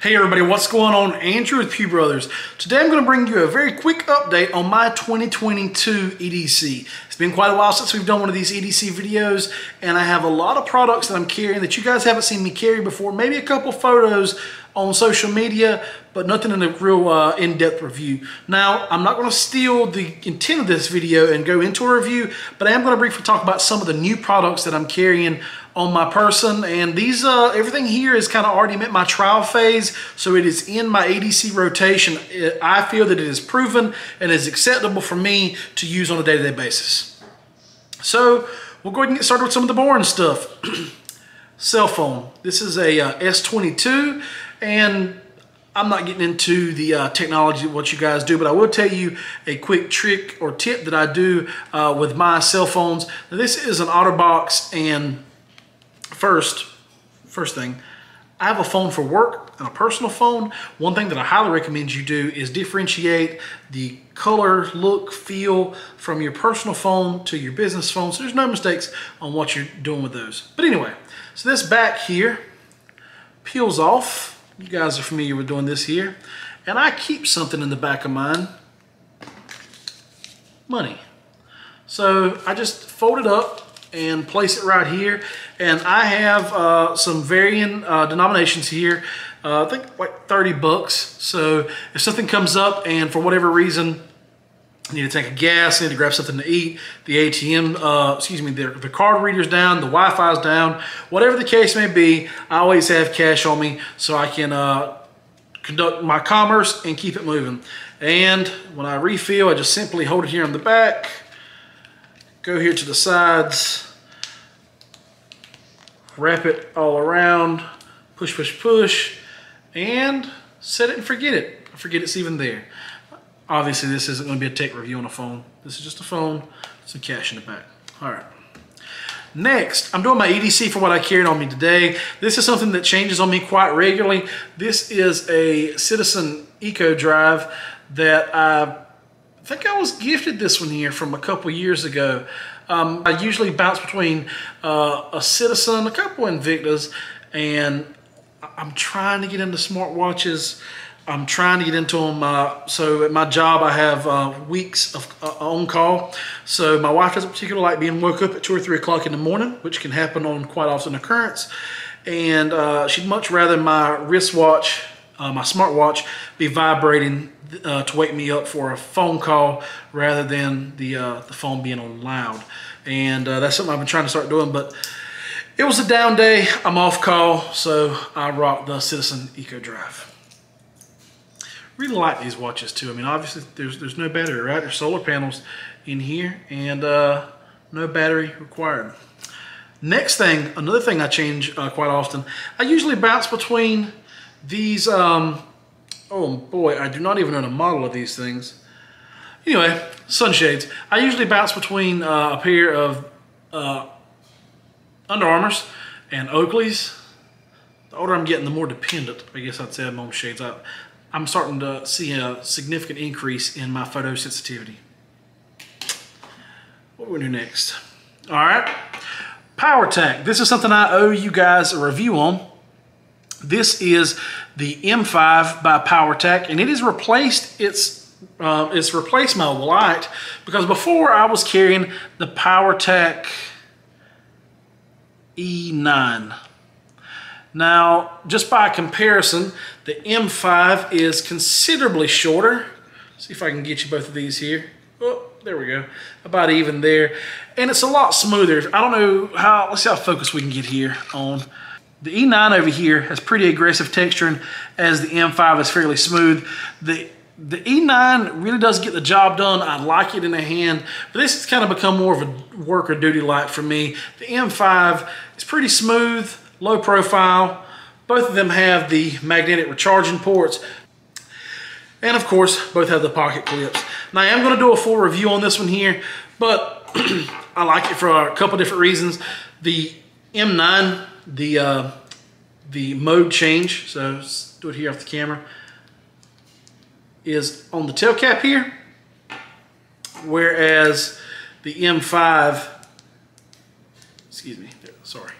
Hey everybody, what's going on? Andrew with Pew Brothers. Today I'm going to bring you a very quick update on my 2022 EDC. It's been quite a while since we've done one of these EDC videos, and I have a lot of products that I'm carrying that you guys haven't seen me carry before. Maybe a couple photos on social media, but nothing in a real in-depth review. Now, I'm not going to steal the intent of this video and go into a review, but I am going to briefly talk about some of the new products that I'm carrying on my person. And these, everything here is kind of already met my trial phase, so it is in my EDC rotation. I feel that it is proven and is acceptable for me to use on a day-to-day basis. So we'll go ahead and get started with some of the boring stuff. Cell phone. This is a S22, and I'm not getting into the technology of what you guys do, but I will tell you a quick trick or tip that I do with my cell phones. Now, this is an OtterBox, and first thing, I have a phone for work and a personal phone. One thing that I highly recommend you do is differentiate the color, look, feel from your personal phone to your business phone, so there's no mistakes on what you're doing with those. But anyway, so this back here peels off. You guys are familiar with doing this here. And I keep something in the back of mine. Money. So I just fold it up and place it right here. And I have some varying denominations here. I think like 30 bucks. So if something comes up and for whatever reason, you need to tank of gas, need to grab something to eat, the ATM, the card reader's down, the Wi-Fi's down, whatever the case may be, I always have cash on me so I can conduct my commerce and keep it moving. And when I refill, I just simply hold it here on the back, go here to the sides, wrap it all around, push, push, push, and set it and forget it. Forget it's even there. Obviously, this isn't going to be a tech review on a phone. This is just a phone, some cash in the back. All right. Next, I'm doing my EDC for what I carried on me today. This is something that changes on me quite regularly. This is a Citizen Eco Drive that I think I was gifted this one here from a couple years ago. I usually bounce between a Citizen, a couple Invictas, and I'm trying to get into smartwatches. I'm trying to get into them. So at my job, I have weeks of on call. So my wife doesn't particularly like being woke up at 2 or 3 o'clock in the morning, which can happen on quite often occurrence. And she'd much rather my wristwatch, my smartwatch, be vibrating to wake me up for a phone call rather than the phone being on loud. And that's something I've been trying to start doing, but it was a down day. I'm off call, so I rock the Citizen Eco Drive. Really like these watches too. I mean, obviously there's no battery, right? There's solar panels in here, and no battery required. Next thing, another thing I change quite often. I usually bounce between these. Oh boy, I do not even know the model of these things. Anyway, sunshades. I usually bounce between a pair of Under Armours and Oakleys. The older I'm getting, the more dependent, I guess I'd say, I'm on shades. I'm starting to see a significant increase in my photosensitivity. What are we going to do next? All right, Powertech. This is something I owe you guys a review on. This is the M5 by Powertech, and it has replaced it's replaced my light, because before I was carrying the Powertech E9. Now, just by comparison, the M5 is considerably shorter. See if I can get you both of these here. Oh, there we go. About even there. And it's a lot smoother. I don't know how, let's see how focused we can get here on. The E9 over here has pretty aggressive texturing, as the M5 is fairly smooth. The E9 really does get the job done. I like it in the hand, but this has kind of become more of a work or duty light for me. The M5 is pretty smooth, low profile. Both of them have the magnetic recharging ports. And of course, both have the pocket clips. Now, I am going to do a full review on this one here, but I like it for a couple different reasons. The M9, the mode change, so let's do it here off the camera, is on the tail cap here, whereas the M5, excuse me, sorry,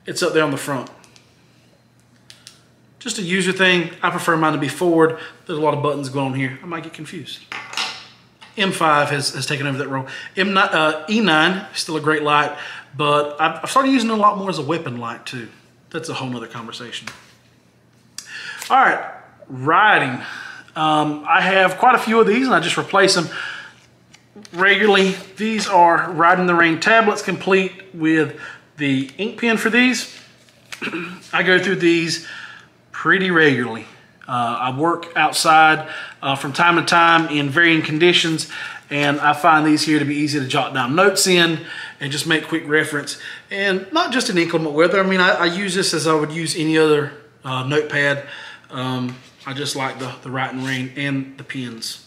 it's up there on the front. just a user thing. I prefer mine to be forward. There's a lot of buttons going on here. I might get confused. M5 has taken over that role. E9, still a great light, but I've started using it a lot more as a weapon light too. That's a whole nother conversation. All right, riding. I have quite a few of these and I just replace them regularly. These are Ride in the Rain tablets, complete with the ink pen for these. I go through these pretty regularly. I work outside from time to time in varying conditions, and I find these here to be easy to jot down notes in and just make quick reference. And not just in inclement weather. I mean, I use this as I would use any other notepad. I just like the Ride in the Rain and the pens.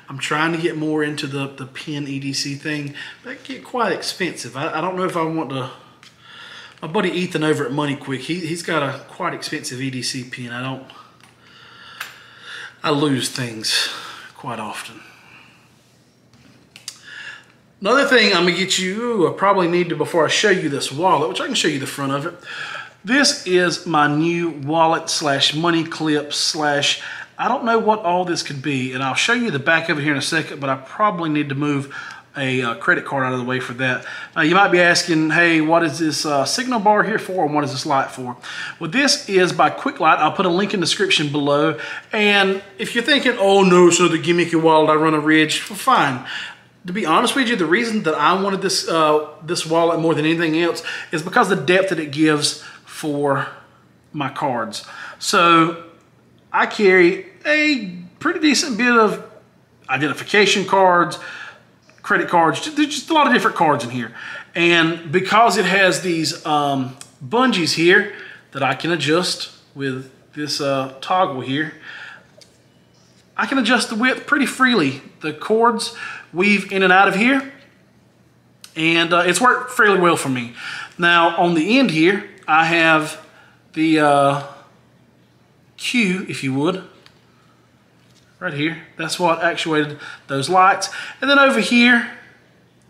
I'm trying to get more into the pen EDC thing. That get quite expensive. I don't know if I want to. My buddy Ethan over at Money Quick, he's got a quite expensive EDC pen. I lose things quite often. Another thing I'm gonna get you, I probably need to before I show you this wallet, which I can show you the front of it. This is my new wallet slash money clip slash, I don't know what all this could be, and I'll show you the back of it here in a second, but I probably need to move a credit card out of the way for that. You might be asking, hey, what is this signal bar here for, and what is this light for? Well, this is by Quick Light. I'll put a link in the description below. And if you're thinking, oh no, it's another gimmicky wallet, I run a Ridge, well, fine. To be honest with you, the reason that I wanted this this wallet more than anything else is because of the depth that it gives for my cards. So I carry a pretty decent bit of identification cards, credit cards, there's just a lot of different cards in here. And because it has these bungees here that I can adjust with this toggle here, I can adjust the width pretty freely. The cords weave in and out of here, and it's worked fairly well for me. Now on the end here, I have the Q, if you would, right here. That's what actuated those lights. And then over here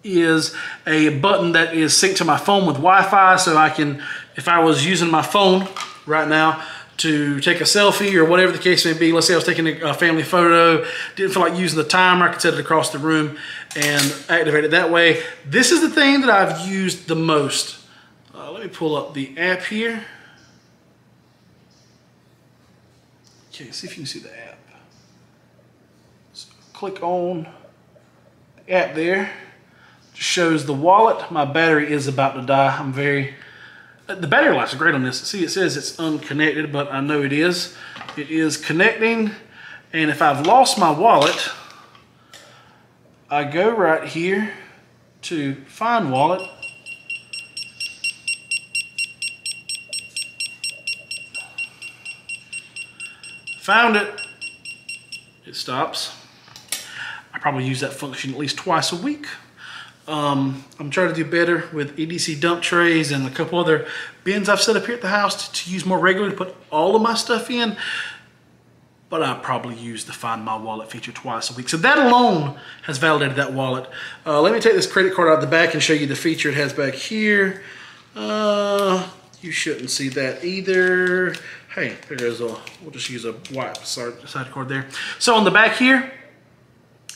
is a button that is synced to my phone with Wi-Fi, so I can, if I was using my phone right now to take a selfie or whatever the case may be, let's say I was taking a family photo, didn't feel like using the timer, I could set it across the room and activate it that way. This is the thing that I've used the most. Let me pull up the app here. Okay, see if you can see the app. Click on the app there. Just shows the wallet. My battery is about to die. The battery life is great on this. See, it says it's unconnected, but I know it is. It is connecting. And if I've lost my wallet, I go right here to Find Wallet. Found it. It stops. I probably use that function at least twice a week. I'm trying to do better with EDC dump trays and a couple other bins I've set up here at the house to use more regularly to put all of my stuff in. But I probably use the Find My Wallet feature twice a week. So that alone has validated that wallet. Let me take this credit card out of the back and show you the feature it has back here. You shouldn't see that either. Hey, there goes we'll just use a white side card there. So on the back here,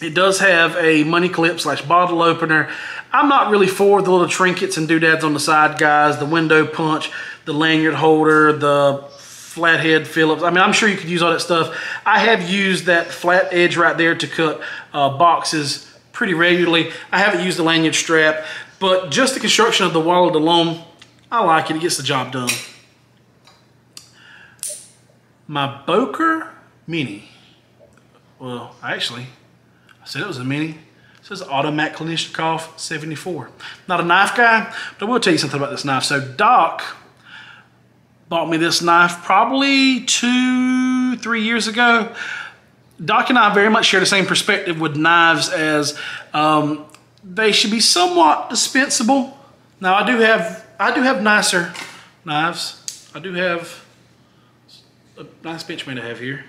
it does have a money clip slash bottle opener. I'm not really for the little trinkets and doodads on the side, guys. The window punch, the lanyard holder, the flathead Phillips. I mean, I'm sure you could use all that stuff. I have used that flat edge right there to cut boxes pretty regularly. I haven't used the lanyard strap, but just the construction of the wallet alone, I like it. It gets the job done. My Boker Mini. Well, actually, I said it was a mini. It says Automat Kalashnikov 74. Not a knife guy, but I will tell you something about this knife. So Doc bought me this knife probably 2-3 years ago. Doc and I very much share the same perspective with knives as they should be somewhat dispensable. Now I do have nicer knives. I do have a nice Benchmade I have here.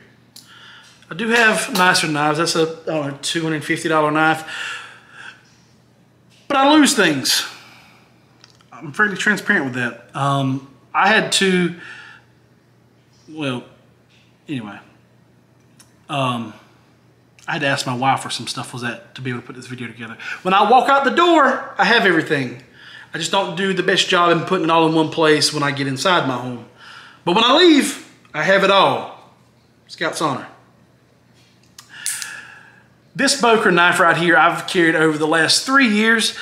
I do have nicer knives. That's a $250 knife. But I lose things. I'm fairly transparent with that. I had to well, anyway. I had to ask my wife where some stuff was at to be able to put this video together. When I walk out the door, I have everything. I just don't do the best job in putting it all in one place when I get inside my home. But when I leave, I have it all. Scout's honor. This Boker knife right here I've carried over the last 3 years.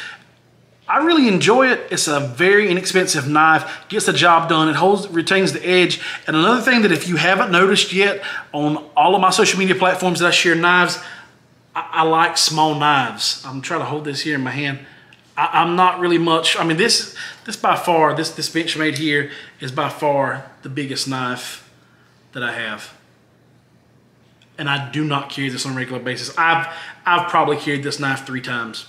I really enjoy it. It's a very inexpensive knife, gets the job done, it retains the edge. And another thing that if you haven't noticed yet, on all of my social media platforms that I share knives, I like small knives. I'm trying to hold this here in my hand. I'm not really much, I mean this by far, this Benchmade here is by far the biggest knife that I have. And I do not carry this on a regular basis. I've probably carried this knife 3 times.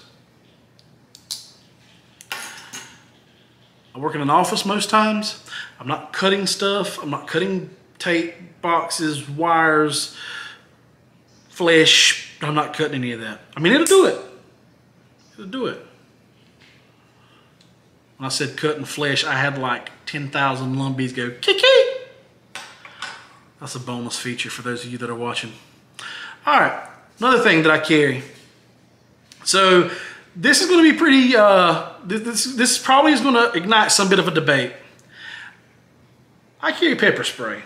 I work in an office most times. I'm not cutting stuff. I'm not cutting tape, boxes, wires, flesh. I'm not cutting any of that. I mean, it'll do it. It'll do it. When I said cutting flesh, I had like 10,000 lumbies go kiki. That's a bonus feature for those of you that are watching. All right, another thing that I carry. So this is going to be pretty, this probably is going to ignite some bit of a debate. I carry pepper spray.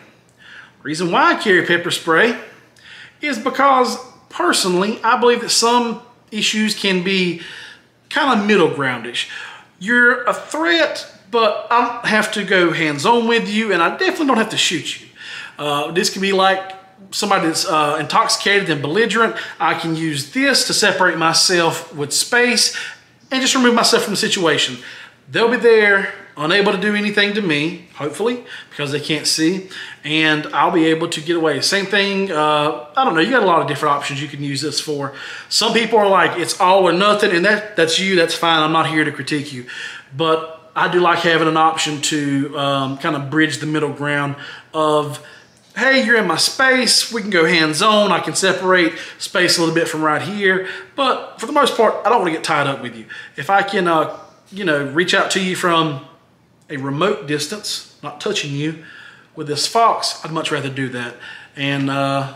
Reason why I carry pepper spray is because personally, I believe that some issues can be kind of middle groundish. You're a threat, but I don't have to go hands-on with you, and I definitely don't have to shoot you. This can be like somebody that's intoxicated and belligerent. I can use this to separate myself with space and just remove myself from the situation. They'll be there, unable to do anything to me, hopefully, because they can't see, and I'll be able to get away. Same thing, I don't know, you got a lot of different options you can use this for. Some people are like, it's all or nothing, and that's you, that's fine. I'm not here to critique you. But I do like having an option to kind of bridge the middle ground of, hey, you're in my space, we can go hands-on, I can separate space a little bit from right here, but for the most part, I don't want to get tied up with you. If I can, you know, reach out to you from a remote distance, not touching you, with this Fox, I'd much rather do that. And I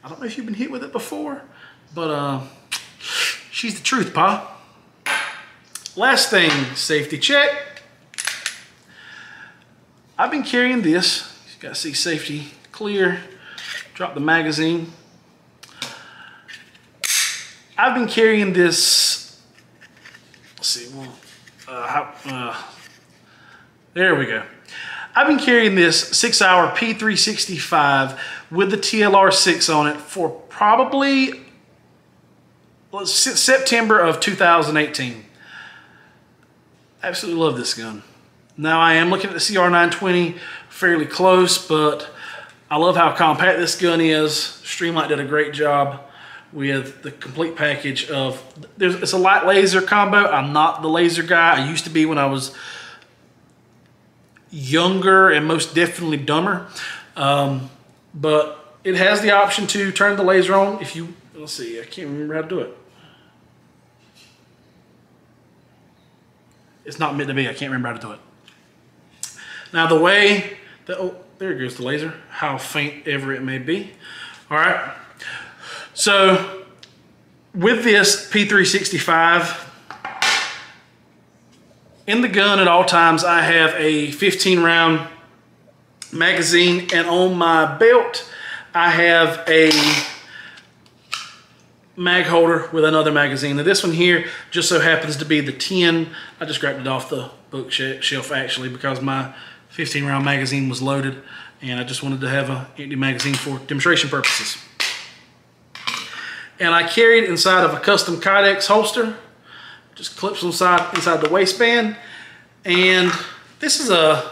don't know if you've been hit with it before, but she's the truth, Pa. Last thing, safety check. I've been carrying this. Got to see safety clear. Drop the magazine. I've been carrying this. Let's see. There we go. I've been carrying this 6-hour P365 with the TLR6 on it for probably since September of 2018. Absolutely love this gun. Now I am looking at the CR920 fairly close, but I love how compact this gun is. Streamlight did a great job with the complete package of, it's a light laser combo. I'm not the laser guy. I used to be when I was younger and most definitely dumber. But it has the option to turn the laser on if you, let's see, I can't remember how to do it. It's not meant to be, I can't remember how to do it. Now the way that, oh, there goes the laser, how faint ever it may be. All right, so with this P365, in the gun at all times, I have a 15-round magazine, and on my belt, I have a mag holder with another magazine. Now this one here just so happens to be the 10. I just grabbed it off the bookshelf actually because my 15-round magazine was loaded, and I just wanted to have an empty magazine for demonstration purposes. And I carried inside of a custom Kydex holster. Just clips inside the waistband. And this is a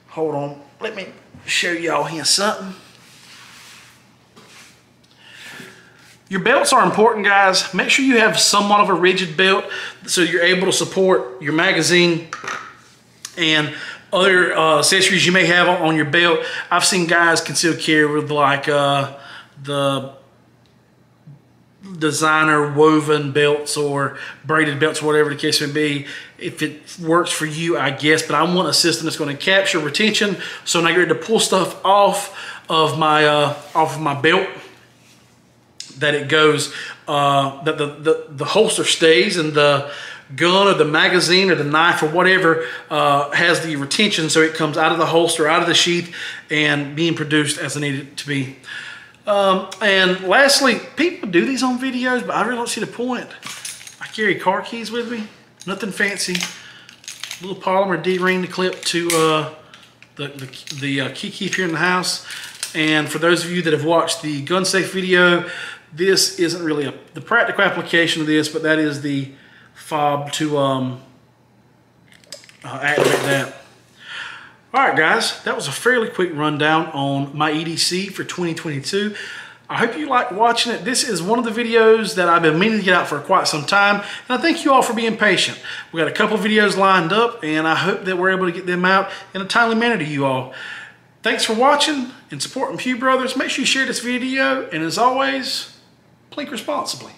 hold on, let me show y'all here something. Your belts are important, guys. Make sure you have somewhat of a rigid belt so you're able to support your magazine and other accessories you may have on your belt. I've seen guys concealed carry with like the designer woven belts or braided belts, or whatever the case may be. If it works for you, I guess, but I want a system that's going to capture retention, so when I get ready to pull stuff off of my belt, that it goes, that the holster stays, and the gun or the magazine or the knife or whatever has the retention, so it comes out of the holster, out of the sheath, and being produced as I need it to be. And lastly, people do these on videos, but I really don't see the point. I carry car keys with me, nothing fancy. A little polymer D-ring to clip to the key keep here in the house. And for those of you that have watched the gun safe video, this isn't really the practical application of this, but that is the fob to activate that. All right, guys, that was a fairly quick rundown on my EDC for 2022. I hope you like watching it. This is one of the videos that I've been meaning to get out for quite some time, and I thank you all for being patient. We got a couple videos lined up, and I hope that we're able to get them out in a timely manner to you all. Thanks for watching and supporting Pew Brothers. Make sure you share this video, and as always, plink responsibly.